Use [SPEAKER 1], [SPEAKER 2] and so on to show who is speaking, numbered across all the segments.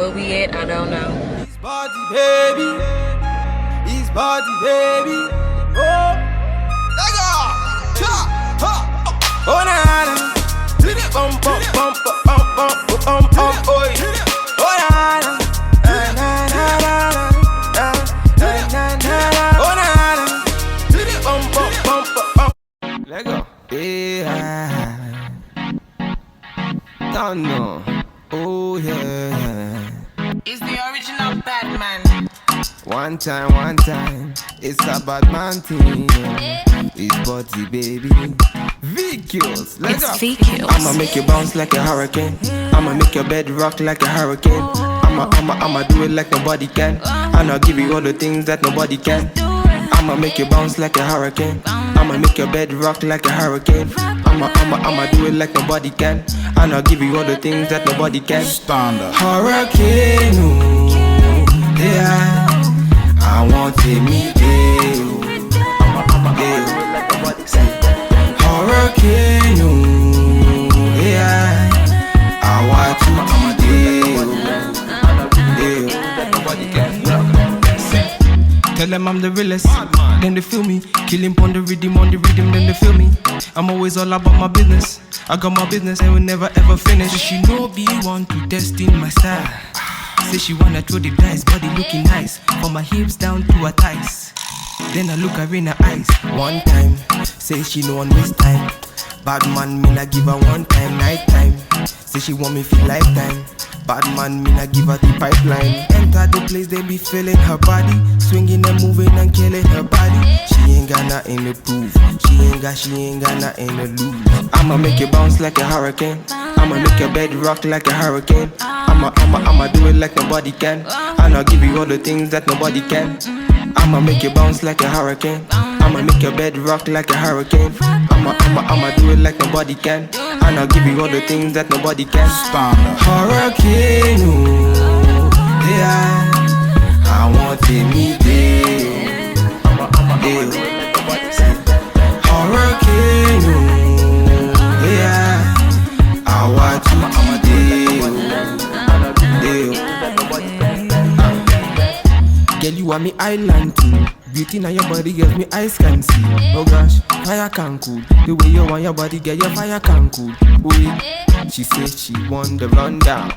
[SPEAKER 1] where we at, I don't know.
[SPEAKER 2] His body, baby. His body, baby. Oh, let go. Cha, ha. Oh, na na. Bum bum bum bum bum bum bum boy. Oh, na na. Na na na na na na. Oh, na na. Bum bum bum bum. Let go. Yeah. Don't know. Oh yeah.
[SPEAKER 3] It's the original Batman.
[SPEAKER 2] One time, it's a bad man thing. It's body, baby. VQs, let's go.
[SPEAKER 1] VQs.
[SPEAKER 2] I'ma make you bounce like a hurricane. I'ma make your bed rock like a hurricane. I'ma do it like nobody can. And I'll give you all the things that nobody can. I'ma make you bounce like a hurricane. I'ma make your bed rock like a hurricane. I'ma do it like nobody can. And I'll give you all the things that nobody can.
[SPEAKER 4] Standard.
[SPEAKER 2] Hurricane, ooh, yeah. I want to meet you. Hurricane, ooh, yeah. I want to tell them I'm the realest, then they feel me. Killing on the rhythm, then they feel me. I'm always all about my business. I got my business and will never ever finish. She know be want to test in my style. Say she wanna throw the dice, body looking nice. From my hips down to her thighs. Then I look her in her eyes. One time, say she no one waste time. Bad man, me not give her one time, night time. Say she want me feel lifetime. Bad man, me not give her the pipeline. Enter the place, they be feeling her body. Swinging and moving and killing her body. She ain't got nothing to prove. She ain't got nothing to lose. I'ma make you bounce like a hurricane. I'ma make your bed rock like a hurricane. I'ma do it like nobody can. And I'll give you all the things that nobody can. I'ma make you bounce like a hurricane. I'ma make your bed rock like a hurricane. I'ma do it like nobody can. And I'll give you all the things that nobody can.
[SPEAKER 4] Standard.
[SPEAKER 2] Hurricane, ooh, yeah. I want to meet you. Hurricane, ooh, yeah. I want to meet you. Girl, you are me island too. Beauty now your body gives me eyes can see. Oh gosh, fire can cool. The way you want your body, get your fire can cool. Ooh, she says she want the rundown.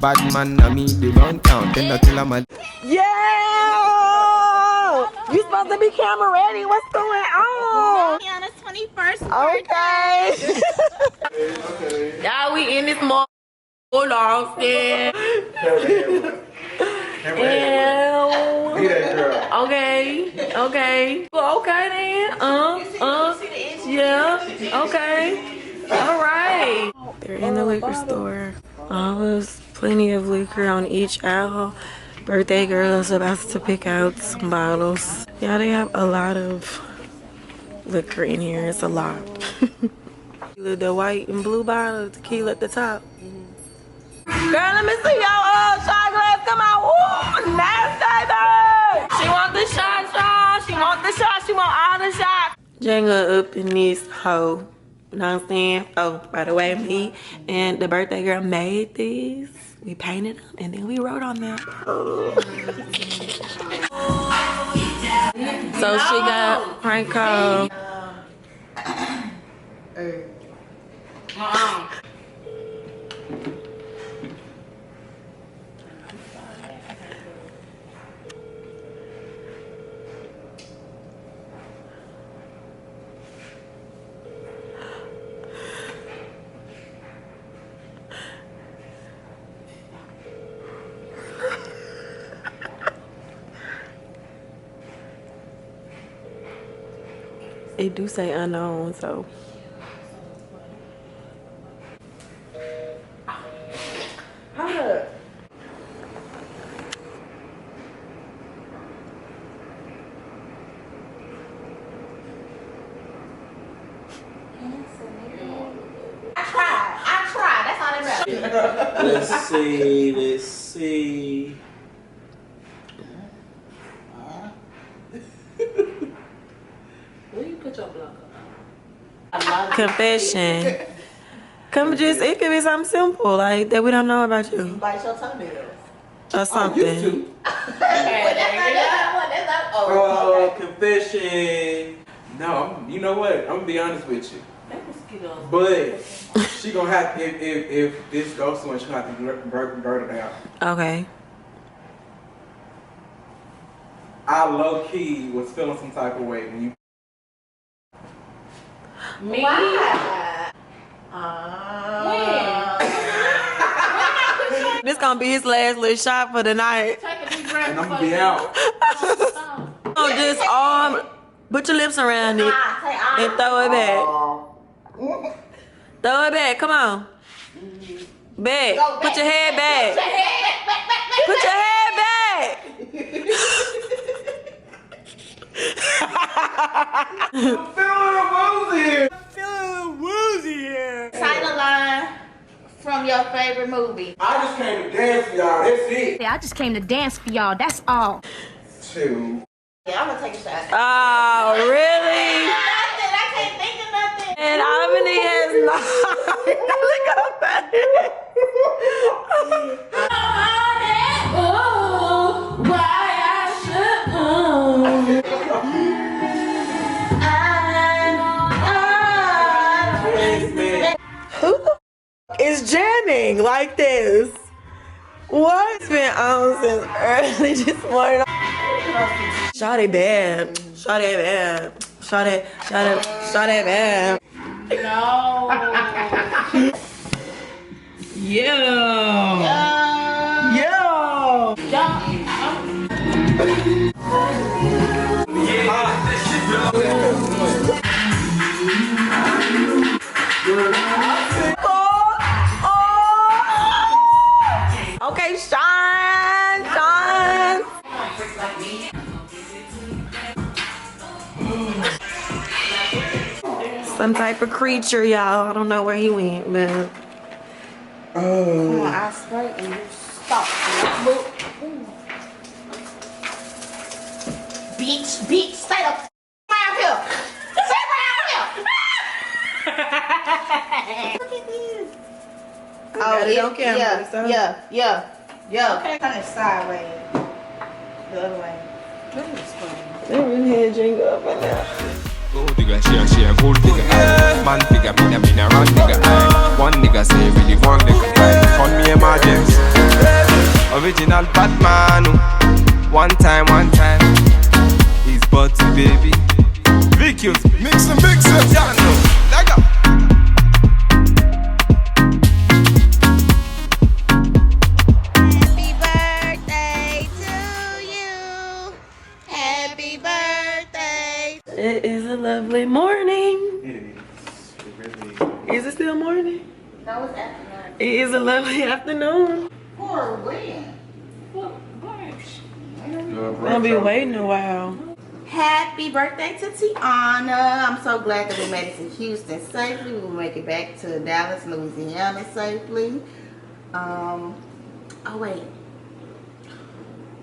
[SPEAKER 2] Bad man, I mean the run town. Then I tell her my
[SPEAKER 1] Yeah! You supposed to be camera ready. What's going on?
[SPEAKER 5] Kiana's 21st
[SPEAKER 1] Okay.
[SPEAKER 5] birthday.
[SPEAKER 1] Y'all, we in this mall. Lost it. Okay. Well, okay then. Yeah. Okay. All right. They're in the liquor store. There's plenty of liquor on each aisle. Birthday girl's about to pick out some bottles. Yeah, they have a lot of liquor in here. It's a lot. The white and blue bottle, the tequila at the top. Girl, let me see your shot glass. Come on. Woo! Nasty. She want the shot. She want the shot. She want all the shots. Jenga up in this hoe. You know what I'm saying? Oh, by the way, me and the birthday girl made these. We painted them and then we wrote on them. So she got prank call. It do say unknown, so. Hold up.
[SPEAKER 5] I tried. That's all that matters.
[SPEAKER 4] Let's see.
[SPEAKER 5] Where you put your block
[SPEAKER 1] Confession. It could be something simple, like that we don't know about you.
[SPEAKER 5] Bite your toenails.
[SPEAKER 1] or something.
[SPEAKER 4] Used to. Oh, confession. No, you know what? I'm gonna be honest with you. But she gonna have if this goes to her, she gonna have to blurt it out.
[SPEAKER 1] Okay.
[SPEAKER 4] I low key was feeling some type of way when you.
[SPEAKER 5] Me?
[SPEAKER 1] This gonna be his last little shot for the night.
[SPEAKER 5] Take a deep breath.
[SPEAKER 4] And I'm gonna be out.
[SPEAKER 1] Oh, just put your lips around it and throw it back. Throw it back. Come on. Back. Put your head back. Put your head back.
[SPEAKER 4] I'm feeling woozy here.
[SPEAKER 5] Title line from your favorite movie.
[SPEAKER 4] I just came to dance for y'all. That's it.
[SPEAKER 6] I just came to dance for y'all. That's all.
[SPEAKER 4] Two.
[SPEAKER 5] Yeah, I'm gonna take a shot.
[SPEAKER 1] Oh, really?
[SPEAKER 5] Nothing. I can't think of nothing.
[SPEAKER 1] And Albany has not. Look at that. Who the is jamming like this? What? It's been on since early this morning. Shot it bad. Shot it bad. Shot it bad.
[SPEAKER 5] No.
[SPEAKER 1] Yeah. Okay, shine. Some type of creature, y'all. I don't know where he went, but.
[SPEAKER 5] Come on, I spray and you stop. Bitch, stay the around here. Stay around here. Look at this.
[SPEAKER 1] Got it on camera, so.
[SPEAKER 5] Yeah. Okay. Turn it sideways. The other way.
[SPEAKER 1] They really had drink up in there.
[SPEAKER 2] Gold digger, she a gold digger. Man figure, me a run nigga. One nigga say really one nigga. Call me emergency. Original Batman. One time. He's Butty baby. VQs, mix and mix it. Yeah, no. Lega.
[SPEAKER 5] Happy birthday to you. Happy birthday.
[SPEAKER 1] It is a lovely morning.
[SPEAKER 4] It really
[SPEAKER 1] Is it still morning?
[SPEAKER 5] That was afternoon.
[SPEAKER 1] It is a lovely afternoon.
[SPEAKER 5] For when?
[SPEAKER 1] I'll be waiting a while.
[SPEAKER 5] Happy birthday to Tiana. I'm so glad that we made it to Houston safely. We will make it back to Dallas, Louisiana safely. Oh wait.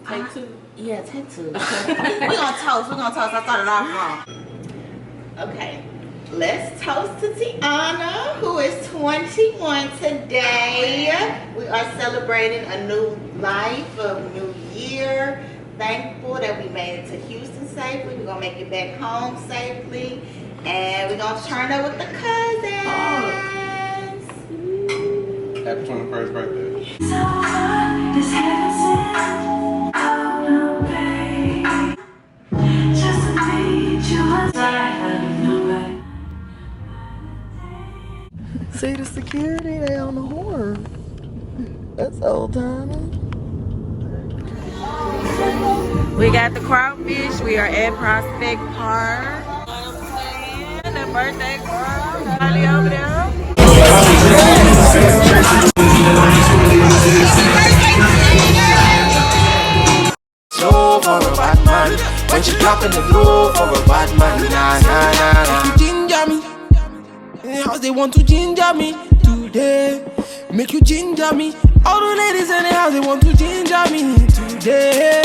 [SPEAKER 1] Take two.
[SPEAKER 5] Yeah, take two. We're gonna toast. I started off wrong. Okay. Let's toast to Tiana, who is 21 today. We are celebrating a new life, a new year. Thankful that we made it to Houston safely. We're gonna make it back home safely. And we're gonna turn up with the cousins.
[SPEAKER 4] Happy 21st birthday.
[SPEAKER 1] See the security, they on the horn. That's old timey. We got the crawfish. We are at Prospect Park. The birthday girl, Charlie over there.
[SPEAKER 2] Slow for a bad man. When she dropping the low for a bad man. Nah. You ginger me. In the house they want to ginger me today. Make you ginger me. All the ladies in the house they want to ginger me today.